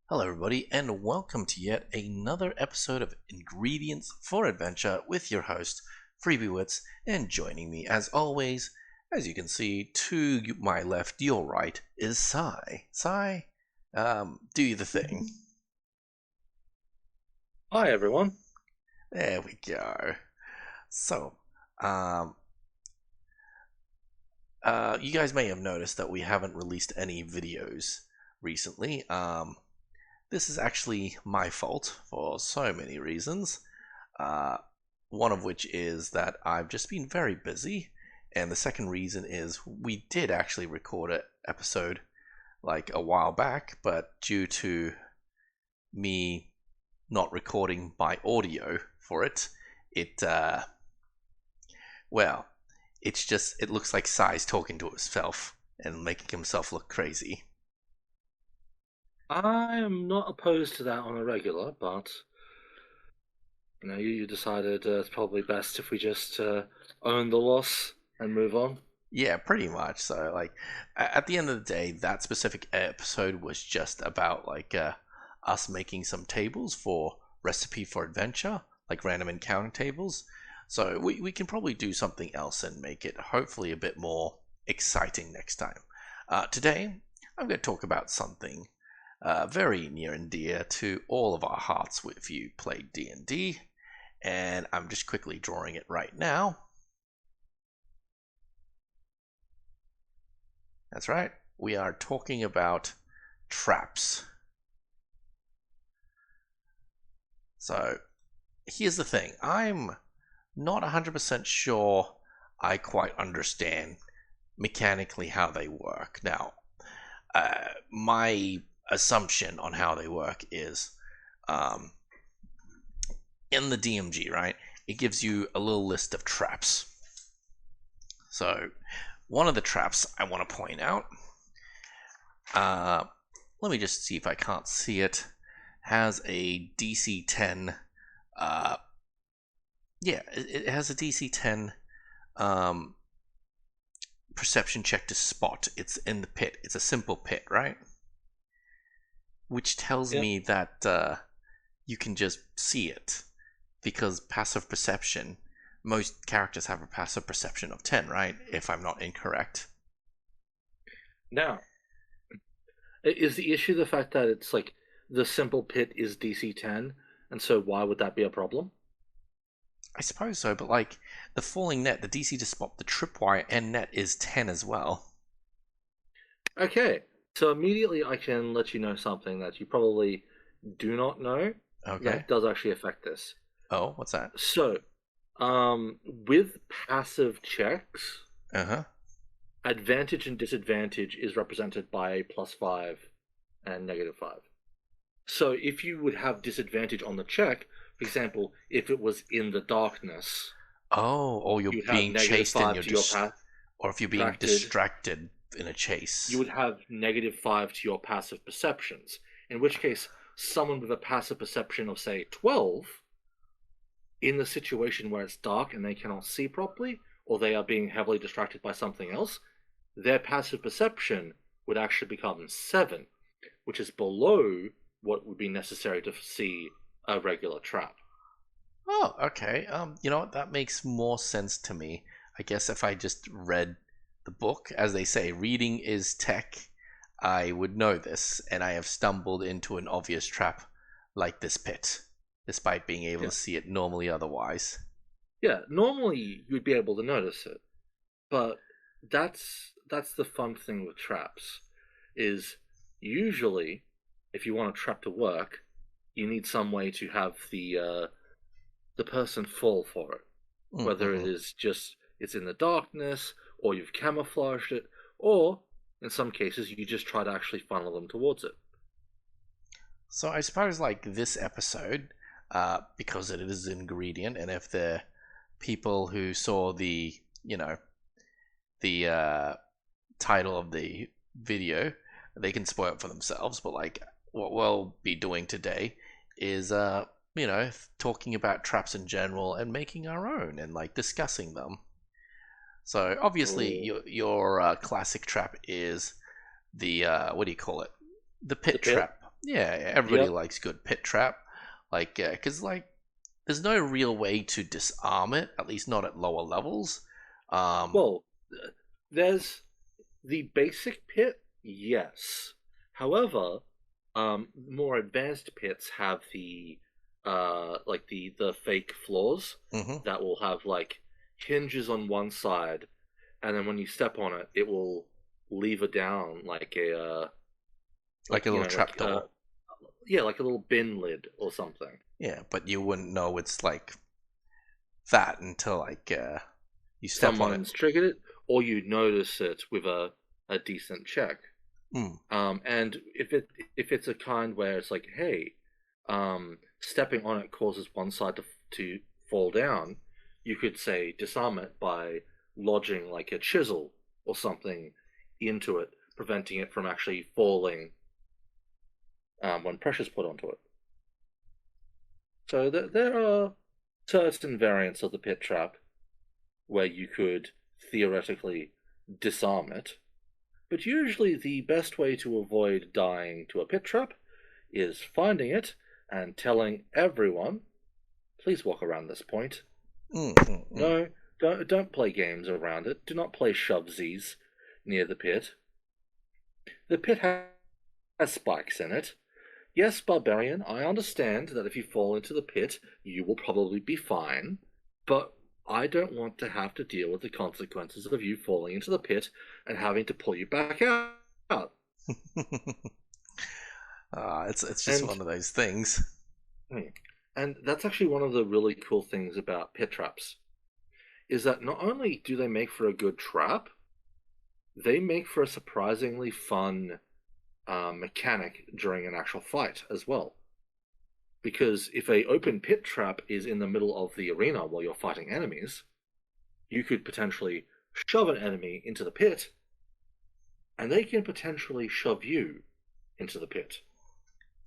Hello, everybody, and welcome to yet another episode of Ingredients for Adventure with your host, Freebiewits, and joining me, as always, as you can see, to my left, your right, is Sai. Sai, do the thing. Hi everyone. There we go. So, um, you guys may have noticed that we haven't released any videos recently. This is actually my fault for so many reasons. Uh, one of which is that I've just been very busy, and the second reason is we did actually record an episode like a while back, but due to me not recording my audio for it, it well, it looks like Sai's talking to himself and making himself look crazy. I am not opposed to that on a regular, but you decided it's probably best if we just own the loss and move on. Yeah, pretty much. So, like, at the end of the day, that specific episode was just about us making some tables for recipe for adventure, like random encounter tables. So we can probably do something else and make it hopefully a bit more exciting next time. Today, I'm going to talk about something very near and dear to all of our hearts if you play D&D, and I'm just quickly drawing it right now. That's right. We are talking about traps. So, here's the thing. I'm not 100% sure I quite understand mechanically how they work. Now, my assumption on how they work is um, in the DMG, right? It gives you a little list of traps. So, one of the traps I want to point out, uh, let me just see if I can't see it, has a DC 10. It has a DC 10 um, perception check to spot. It's in the pit. It's a simple pit, right? Which tells Yep. me that you can just see it because passive perception. Most characters have a passive perception of 10, right? If I'm not incorrect. Now, is the issue the fact that it's like the simple pit is DC 10, and so why would that be a problem? I suppose so, but like the falling net, the DC to spot, the tripwire, and net is 10 as well. Okay, so immediately I can let you know something that you probably do not know Okay. that does actually affect this. Oh, what's that? So, with passive checks, Uh huh. advantage and disadvantage is represented by +5 and -5. So if you would have disadvantage on the check, for example, if it was in the darkness, Oh, or you're you'd have being negative chased and five you're to your just, path or if you're being distracted. distracted in a You chase. would have -5 to your passive perceptions. In which case, someone with a passive perception of say 12, in the situation where it's dark and they cannot see properly, or they are being heavily distracted by something else, their passive perception would actually become 7, which is below what would be necessary to see a regular trap. Oh, okay. You know what? That makes more sense to me. I guess if I just read the book, as they say, reading is tech, I would know this, and I have stumbled into an obvious trap like this pit, despite being able Yeah. to see it normally otherwise. Yeah, normally you'd be able to notice it, but that's the fun thing with traps is usually if you want a trap to work, you need some way to have the person fall for it. Whether it Mm-hmm. is just it's in the darkness, or you've camouflaged it, or in some cases you just try to actually funnel them towards it. So I suppose like this episode, because it is an ingredient, and if the people who saw the title of the video, they can spoil it for themselves. But like what we'll be doing today is talking about traps in general and making our own and like discussing them. So obviously Oh, your classic trap is the what do you call it? The the pit pit. trap. Yeah, everybody Yep. likes good pit trap, like, because like there's no real way to disarm it, at least not at lower levels. Um, Well, there's the basic pit, yes. However, more advanced pits have the like the fake floors mhm. that will have like hinges on one side, and then when you step on it, it will lever down like a Like a little like trapdoor. yeah, like a little bin lid or something. Yeah, but you wouldn't know it's like that until like you step on it. Someone's triggered it, or you notice it with a decent check. Mm. And if it's a kind where it's like, hey, stepping on it causes one side to fall down, you could say disarm it by lodging like a chisel or something into it, preventing it from actually falling when pressure's put onto it. So there are certain variants of the pit trap where you could theoretically disarm it. But usually, the best way to avoid dying to a pit trap is finding it and telling everyone, please walk around this point. Mm, mm, mm. No, don't play games around it. Do not play shovesies near the pit. The pit has spikes in it. Yes, barbarian, I understand that if you fall into the pit, you will probably be fine, but I don't want to have to deal with the consequences of you falling into the pit and having to pull you back out. It's just And one of those things. hmm, and that's actually one of the really cool things about pit traps is that not only do they make for a good trap, they make for a surprisingly fun mechanic during an actual fight as well. Because if a open pit trap is in the middle of the arena while you're fighting enemies, you could potentially shove an enemy into the pit, and they can potentially shove you into the pit.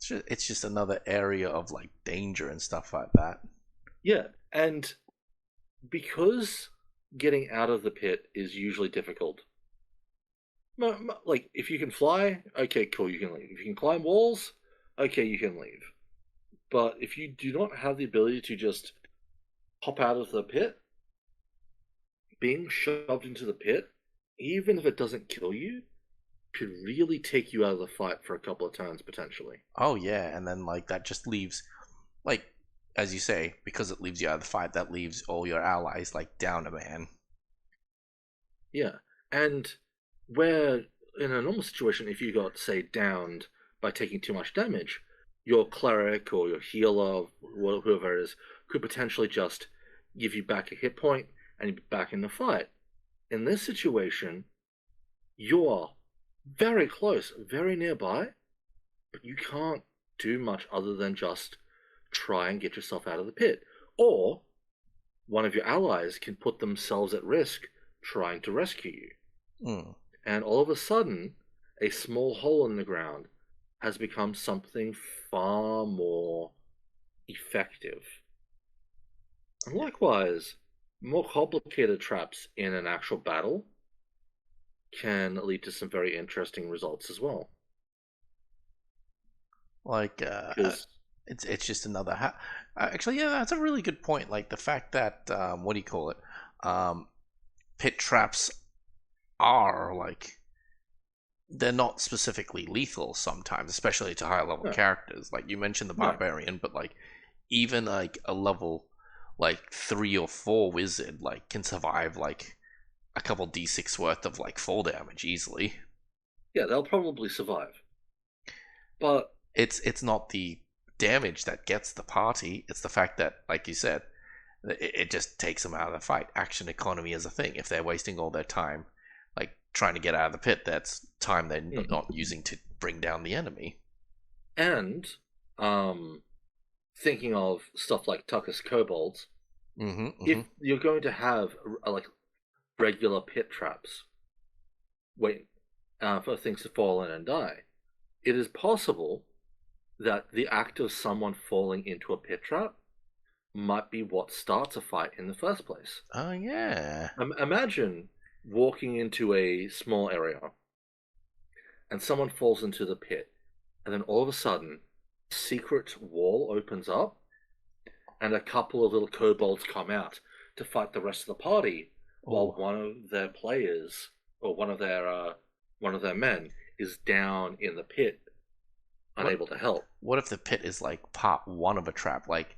It's just another area of like danger and stuff like that. Yeah, and because getting out of the pit is usually difficult. Like, if you can fly, okay, cool, you can leave. If you can climb walls, okay, you can leave. But if you do not have the ability to just hop out of the pit, being shoved into the pit, even if it doesn't kill you, could really take you out of the fight for a couple of turns potentially. Oh yeah, and then like that just leaves, like as you say, because it leaves you out of the fight, that leaves all your allies like down a man. Yeah, and where in a normal situation, if you got say downed by taking too much damage, your cleric or your healer, whoever it is, could potentially just give you back a hit point and you'd be back in the fight. In this situation, you're very close, very nearby, but you can't do much other than just try and get yourself out of the pit. Or one of your allies can put themselves at risk trying to rescue you. Mm. And all of a sudden, a small hole in the ground has become something far more effective. And likewise, more complicated traps in an actual battle can lead to some very interesting results as well. Like Because, it's just another. Actually, yeah, that's a really good point. Like the fact that what do you call it? Um, Pit traps are like they're not specifically lethal sometimes, especially to higher level no, characters. Like you mentioned the no, barbarian, but like even like a level like 3 or 4 wizard like can survive like a couple d6 worth of like fall damage easily. yeah, they'll probably survive. But It's not the damage that gets the party, it's the fact that like you said, it just takes them out of the fight. Action economy is a thing. If they're wasting all their time like trying to get out of the pit, that's time they're mhm. not using to bring down the enemy. And um, thinking of stuff like Tucker's kobolds, Mm-hmm, mm-hmm. if you're going to have like regular pit traps, wait for things to fall in and die, it is possible that the act of someone falling into a pit trap might be what starts a fight in the first place. Oh yeah. Imagine walking into a small area and someone falls into the pit and then all of a sudden, a secret wall opens up, and a couple of little kobolds come out to fight the rest of the party, while Oh, one of their players or one of their men is down in the pit, what unable to help. what if the pit is like part one of a trap? Like,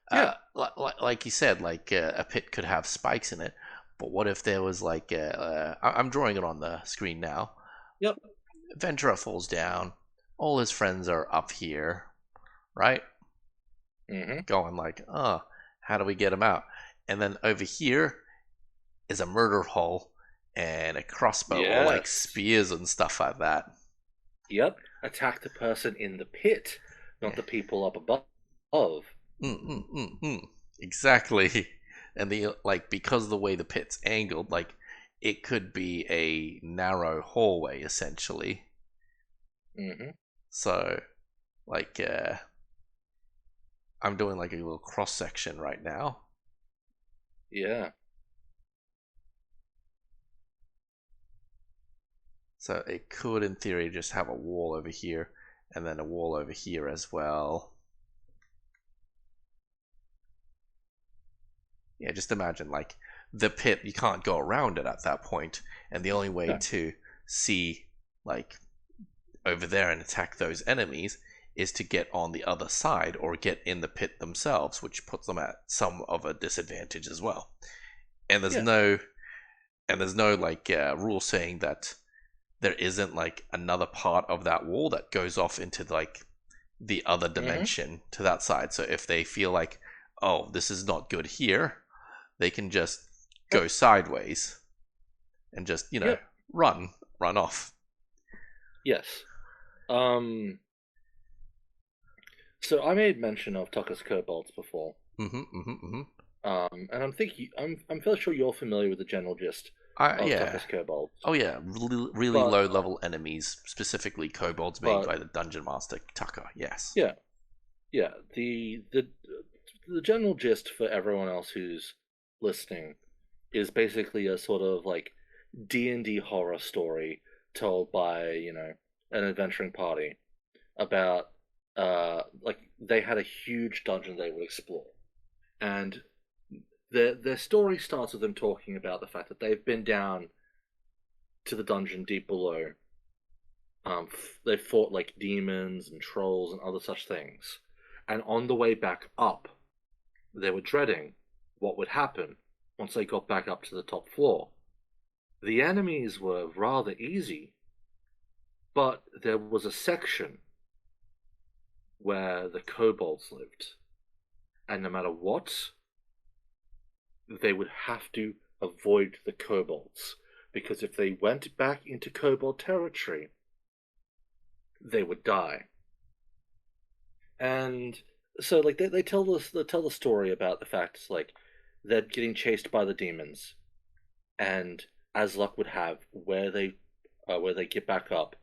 Yeah. like you said, like a pit could have spikes in it. But what if there was like I'm drawing it on the screen now. Yep. Ventura falls down. All his friends are up here, right? Mm-hmm. Going like, oh, how do we get him out? And then over here is a murder hole and a crossbow or like Yes. spears and stuff like that. Yep. Attack the person in the pit, not Yeah. the people up above. Exactly. And the like because of the way the pit's angled, like it could be a narrow hallway essentially. Mm-hmm. So like I'm doing like a little cross section right now. Yeah. So it could in theory just have a wall over here and then a wall over here as well. Yeah, just imagine like the pit, you can't go around it at that point, and the only way No. to see like over there and attack those enemies is to get on the other side or get in the pit themselves, which puts them at some of a disadvantage as well. And there's Yeah. no like rule saying that there isn't like another part of that wall that goes off into like the other Mm-hmm. dimension to that side. So if they feel like, oh, this is not good here, they can just Yep. go sideways and just Yep. run off. Yes. Um. So I made mention of Tucker's kobolds before. Mm-hmm. And I'm fairly sure you're familiar with the general gist of Yeah. Tucker's kobolds. Oh yeah, really, really But low level enemies, specifically kobolds made but by the dungeon master Tucker. Yes. yeah, yeah. The general gist for everyone else who's listening is basically a sort of like D&D horror story told by, an adventuring party about like they had a huge dungeon they would explore. And their story starts with them talking about the fact that they've been down to the dungeon deep below. They fought like demons and trolls and other such things, and on the way back up, they were dreading what would happen once they got back up to the top floor. The enemies were rather easy, but there was a section where the kobolds lived, and no matter what, they would have to avoid the kobolds, because if they went back into kobold territory, they would die. And so like they tell the story about the fact like they're getting chased by the demons, and as luck would have, where they get back up,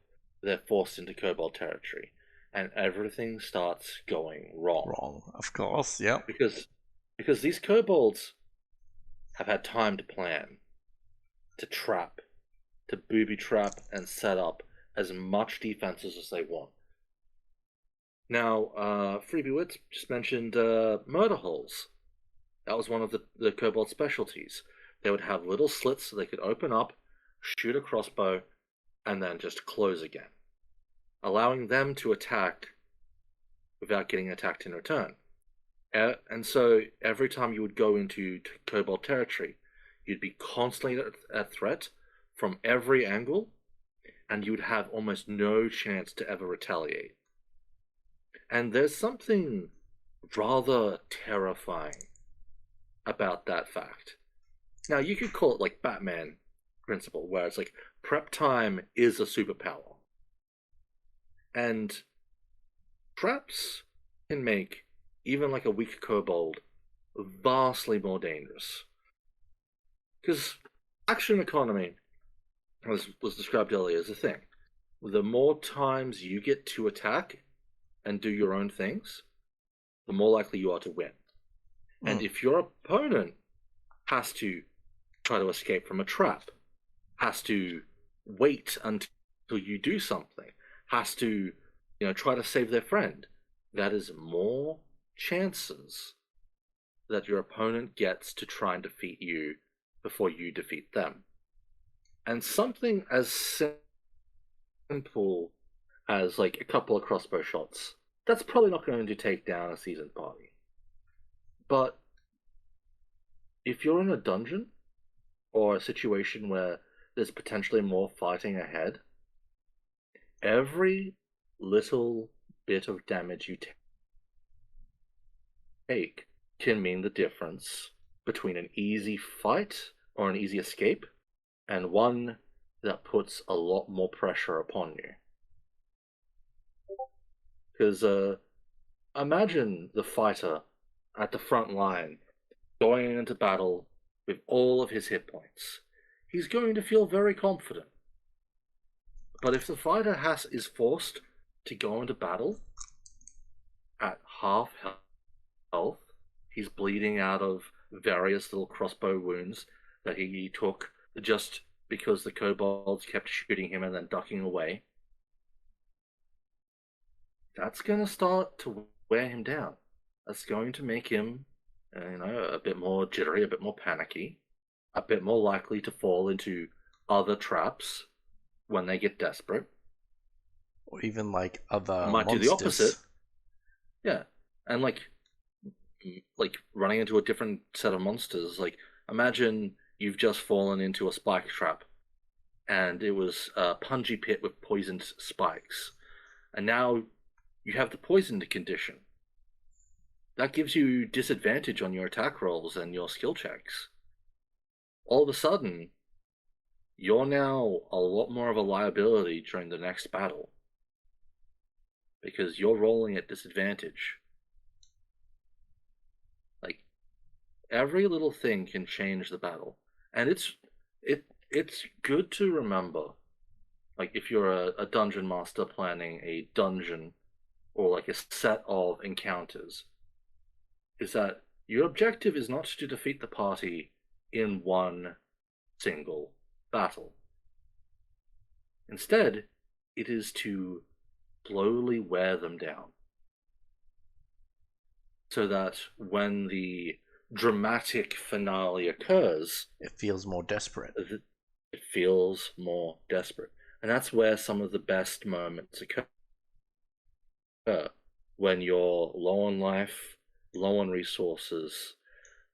they're forced into kobold territory, and everything starts going wrong Wrong, of course. Yep. because these kobolds have had time to plan, to trap, to booby trap and set up as much defenses as they want. Now, Freebie Wits just mentioned murder holes. That was one of the kobold specialties. They would have little slits so they could open up, shoot a crossbow, and then just close again, allowing them to attack without getting attacked in return. And so every time you would go into kobold territory, you'd be constantly at threat from every angle, and you'd have almost no chance to ever retaliate. And there's something rather terrifying about that fact. Now, you could call it like Batman principle, where it's like prep time is a superpower. And traps can make even like a weak kobold vastly more dangerous. Because action economy, as was described earlier, is a thing. The more times you get to attack and do your own things, the more likely you are to win. And Mm. if your opponent has to try to escape from a trap, has to wait until you do something, has to, try to save their friend, that is more chances that your opponent gets to try and defeat you before you defeat them. And something as simple as like a couple of crossbow shots, that's probably not going to take down a seasoned party. But if you're in a dungeon or a situation where there's potentially more fighting ahead, every little bit of damage you take can mean the difference between an easy fight or an easy escape and one that puts a lot more pressure upon you. Because imagine the fighter at the front line going into battle with all of his hit points. He's going to feel very confident. But if the fighter is forced to go into battle at half health, he's bleeding out of various little crossbow wounds that he took just because the kobolds kept shooting him and then ducking away. That's going to start to wear him down. That's going to make him, a bit more jittery, a bit more panicky, a bit more likely to fall into other traps when they get desperate. Or even like other Might monsters. do the opposite. Yeah, and like running into a different set of monsters. Like imagine you've just fallen into a spike trap, and it was a pungy pit with poisoned spikes, and now you have the poisoned condition. That gives you disadvantage on your attack rolls and your skill checks. All of a sudden, you're now a lot more of a liability during the next battle because you're rolling at disadvantage. Like every little thing can change the battle, and it's good to remember. Like if you're a dungeon master planning a dungeon or like a set of encounters, is that your objective is not to defeat the party in one single battle. Instead, it is to slowly wear them down. So that when the dramatic finale occurs, it feels more desperate. It feels more desperate. And that's where some of the best moments occur. When you're low on life, low on resources,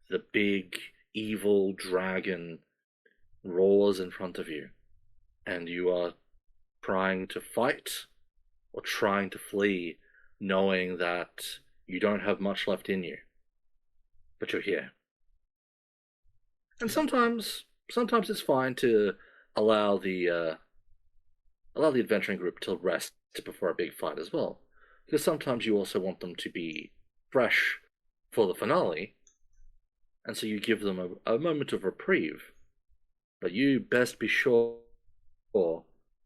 the big evil dragon roars in front of you, and you are trying to fight or trying to flee, knowing that you don't have much left in you, but you're here. And sometimes it's fine to allow the adventuring group to rest before a big fight as well, because sometimes you also want them to be fresh for the finale, and so you give them a moment of reprieve. But you best be sure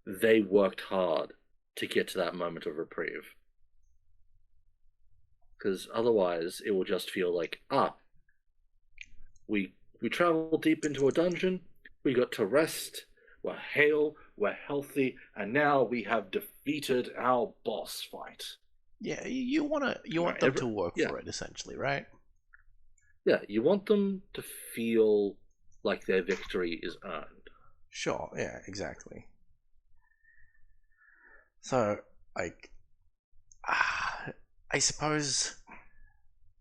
they worked hard to get to that moment of reprieve. Because otherwise it will just feel like, we traveled deep into a dungeon, we got to rest, we're hale, we're healthy, and now we have defeated our boss fight. Yeah, you want them to work for it, essentially, right? Yeah, you want them to feel like their victory is earned. Sure, yeah, exactly. So, like, I suppose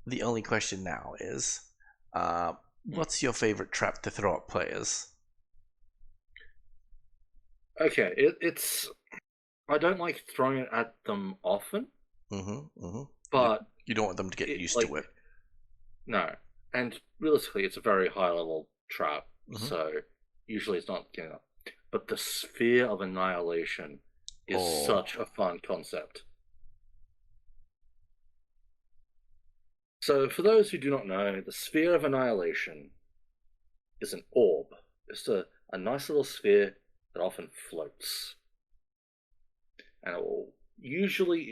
the only question now is, what's your favorite trap to throw at players? Okay, it's I don't like throwing it at them often. But you don't want them to get used to it. No, and realistically, it's a very high level trap, so usually it's not getting up. But the sphere of annihilation is such a fun concept. So, for those who do not know, the sphere of annihilation is an orb. It's a nice little sphere that often floats, and it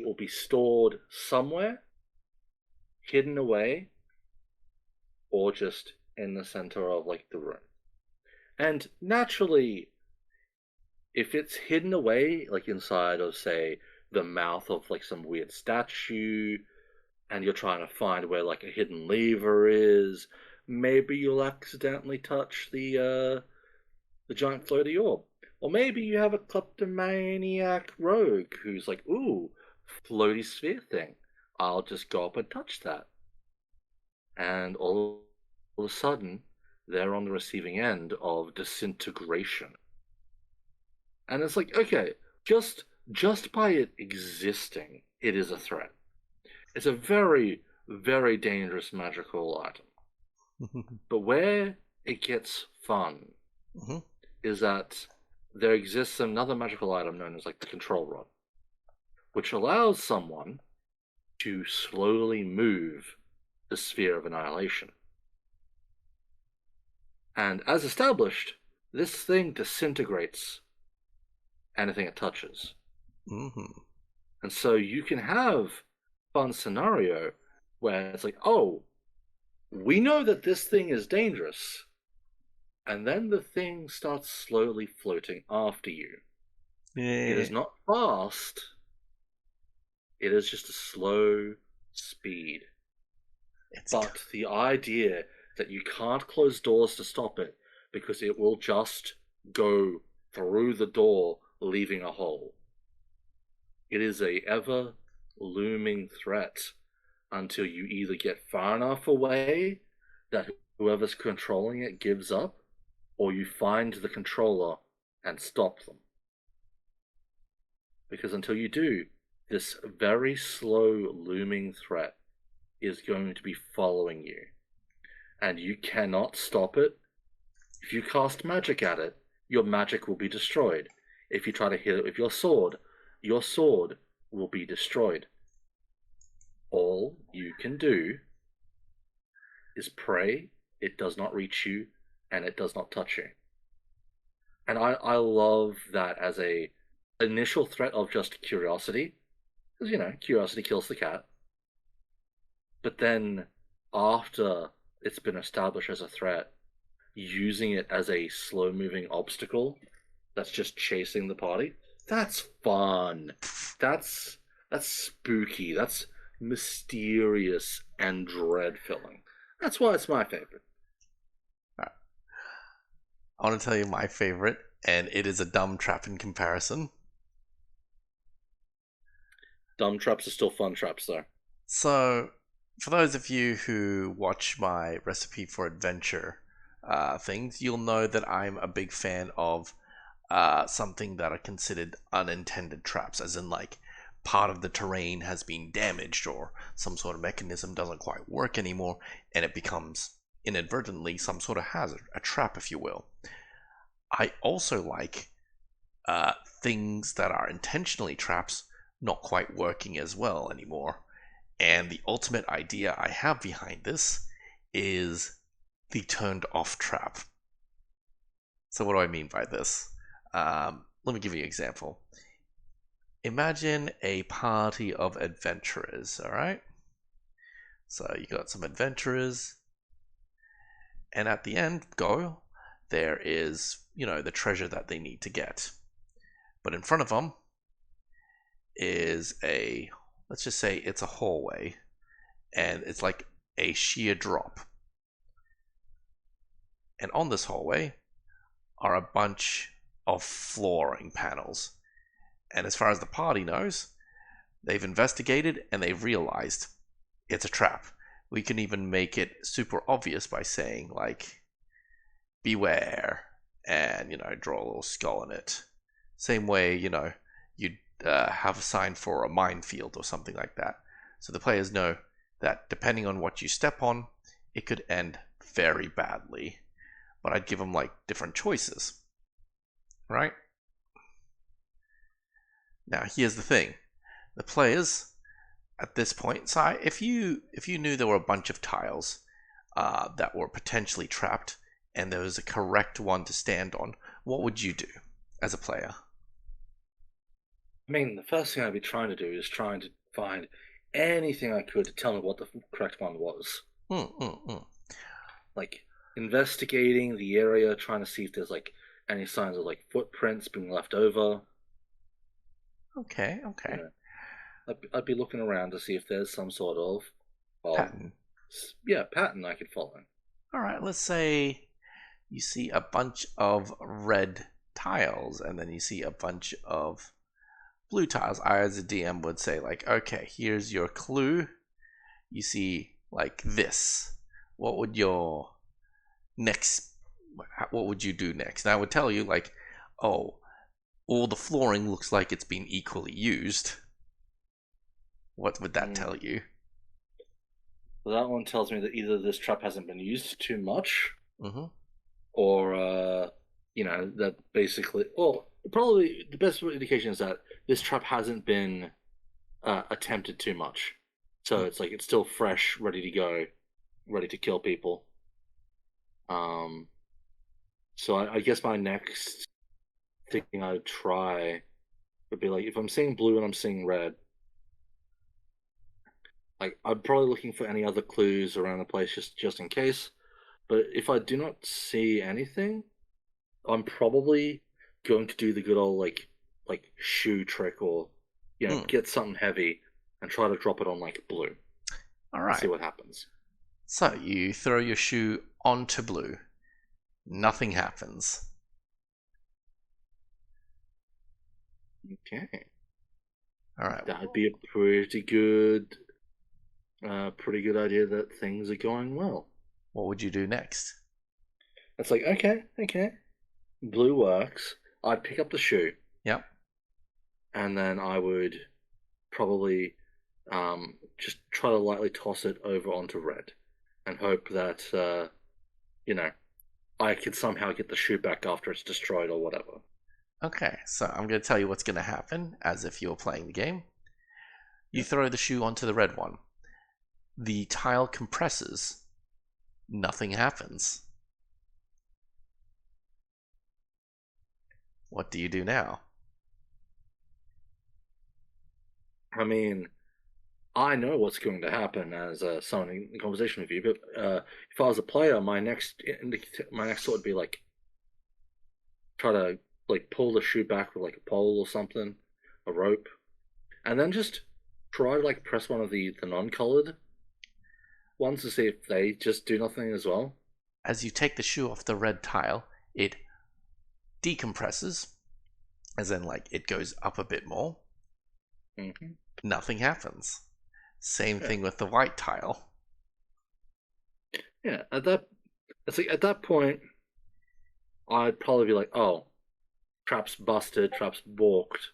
will be stored somewhere, hidden away, or just in the center of like the room. And naturally, if it's hidden away, like inside of say the mouth of like some weird statue, and you're trying to find where like a hidden lever is. Maybe you'll accidentally touch the giant floaty orb. Or maybe you have a kleptomaniac rogue who's like, ooh, floaty sphere thing. I'll just go up and touch that. And all of a sudden, they're on the receiving end of disintegration. And it's like, okay, just by it existing, it is a threat. It's a very, very dangerous magical item. But where it gets fun Hmm. is that there exists another magical item known as like the control rod, which allows someone to slowly move the sphere of annihilation. And as established, this thing disintegrates anything it touches. Hmm. And so you can have fun scenario where it's like, oh, we know that this thing is dangerous, and then the thing starts slowly floating after you. It Yeah. is not fast, it is just a slow speed. It's But the idea that you can't close doors to stop it because it will just go through the door, leaving a hole. It is a ever looming threat until you either get far enough away that whoever's controlling it gives up, or you find the controller and stop them. Because until you do, this very slow looming threat is going to be following you, and you cannot stop it. If you cast magic at it, your magic will be destroyed. If you try to hit it with your sword will be destroyed. All you can do is pray it does not reach you and it does not touch you. And I love that as a initial threat of just curiosity, because curiosity kills the cat. But then after it's been established as a threat, using it as a slow moving obstacle that's just chasing the party, that's fun. That's that's spooky. That's mysterious and dread filling. That's why it's my favorite. I want to tell you my favorite, and it is a dumb trap in comparison. Dumb traps are still fun traps though. So, for those of you who watch my recipe for adventure things, you'll know that I'm a big fan of something that are considered unintended traps, as in like part of the terrain has been damaged or some sort of mechanism doesn't quite work anymore, and it becomes inadvertently some sort of hazard, a trap, if you will. I also like uh, things that are intentionally traps not quite working as well anymore. And the ultimate idea I have behind this is the turned off trap. So, what do I mean by this? Let me give you an example. Imagine a party of adventurers, alright? So, you got some adventurers, and at the end goal, there is, the treasure that they need to get. But in front of them is let's just say it's a hallway, and it's like a sheer drop. And on this hallway are a bunch of flooring panels. And as far as the party knows, they've investigated and they've realized it's a trap. We can even make it super obvious by saying, like, beware, and, draw a little skull in it. Same way, you'd have a sign for a minefield or something like that. So the players know that depending on what you step on, it could end very badly. But I'd give them like different choices, right? Now here's the thing: the players at this point, so if you knew there were a bunch of tiles that were potentially trapped, and there was a correct one to stand on, what would you do as a player? I mean, the first thing I'd be trying to do is trying to find anything I could to tell me what the correct one was. Mm, mm, mm. Like investigating the area, trying to see if there's like any signs of like footprints being left over. Okay, okay. I'd be looking around to see if there's some sort of, well, pattern. yeah, pattern I could follow. All right, let's say you see a bunch of red tiles and then you see a bunch of blue tiles. I, as a DM, would say, like, okay, here's your clue. You see, like, this. What would your next, what would you do next? And I would tell you, like, oh, all the flooring looks like it's been equally used. What would that Mm. tell you? So that one tells me that either this trap hasn't been used too much, Mm-hmm. or that basically, well, probably the best indication is that this trap hasn't been attempted too much. So it's like it's still fresh, ready to go, ready to kill people. Um, so I guess my next thing I'd try would be like if I'm seeing blue and I'm seeing red, like I'm probably looking for any other clues around the place just in case. But if I do not see anything, I'm probably going to do the good old like shoe trick, or Mm. get something heavy and try to drop it on like blue All and see right. what happens. So you throw your shoe onto blue. Nothing happens. Okay, All right. that'd be a pretty good idea that things are going well. What would you do next? It's like okay, blue works. I'd pick up the shoe Yep. and then I would probably just try to lightly toss it over onto red and hope that you know I could somehow get the shoe back after it's destroyed or whatever. Okay, so I'm going to tell you what's going to happen as if you're playing the game. You Yeah. throw the shoe onto the red one. The tile compresses. Nothing happens. What do you do now? I mean, I know what's going to happen as someone in conversation with you, but if I was a player, my next thought would be like try to like pull the shoe back with like a pole or something, a rope, and then just try to like press one of the non-colored ones to see if they just do nothing as well. As you take the shoe off the red tile, it decompresses, as in, like, it goes up a bit more. Hmm. Nothing happens. Same Yeah, thing with the white tile. yeah. At that point, I'd probably be like, oh, trap's busted, trap's balked,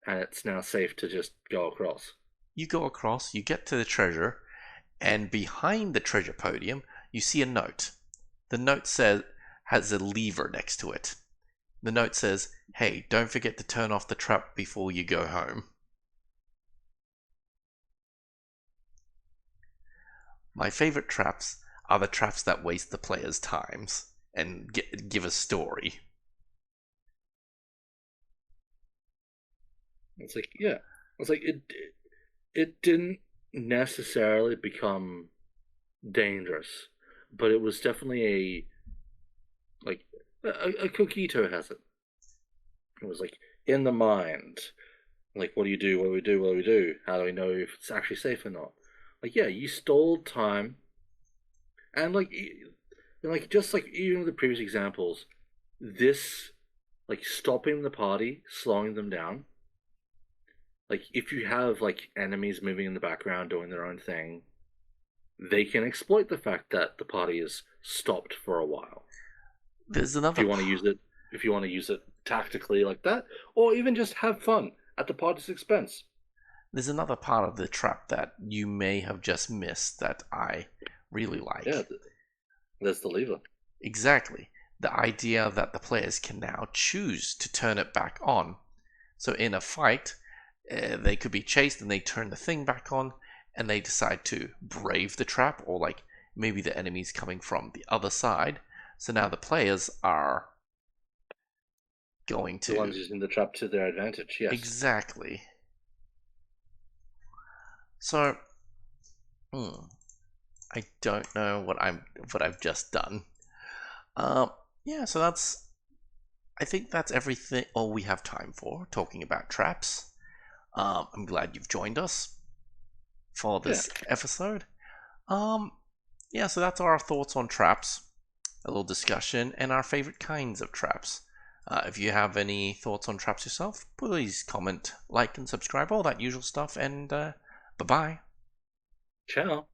and it's now safe to just go across. You go across, you get to the treasure, and behind the treasure podium, you see a note. The note says has a lever next to it. The note says, "Hey, don't forget to turn off the trap before you go home." My favorite traps are the traps that waste the player's times and give a story. It's like, yeah, it's like it didn't necessarily become dangerous, but it was definitely like a coquito has it. It was like in the mind, like what do you do? What do we do? What do we do? How do we know if it's actually safe or not? Like yeah, you stalled time, and like just like even with the previous examples, this like stopping the party, slowing them down. Like if you have like enemies moving in the background doing their own thing, they can exploit the fact that the party is stopped for a while. There's If another you want to use it, if you want to use it tactically like that, or even just have fun at the party's expense. there's another part of the trap that you may have just missed that I really Yeah, like. there's the lever. Exactly. The idea that the players can now choose to turn it back on. So in a fight, they could be chased and they turn the thing back on and they decide to brave the trap, or like maybe the enemy's coming from the other side. So now the players are going The ones to. using the trap to their advantage. Yes. Exactly. So, hmm, I don't know what I've just done. Um, yeah, so I think that's everything all we have time for talking about traps. I'm glad you've joined us for Yeah. this episode. Um, yeah, so that's our thoughts on traps, a little discussion, and our favorite kinds of traps. If you have any thoughts on traps yourself, please comment, like, and subscribe, all that usual stuff, and bye bye. Ciao.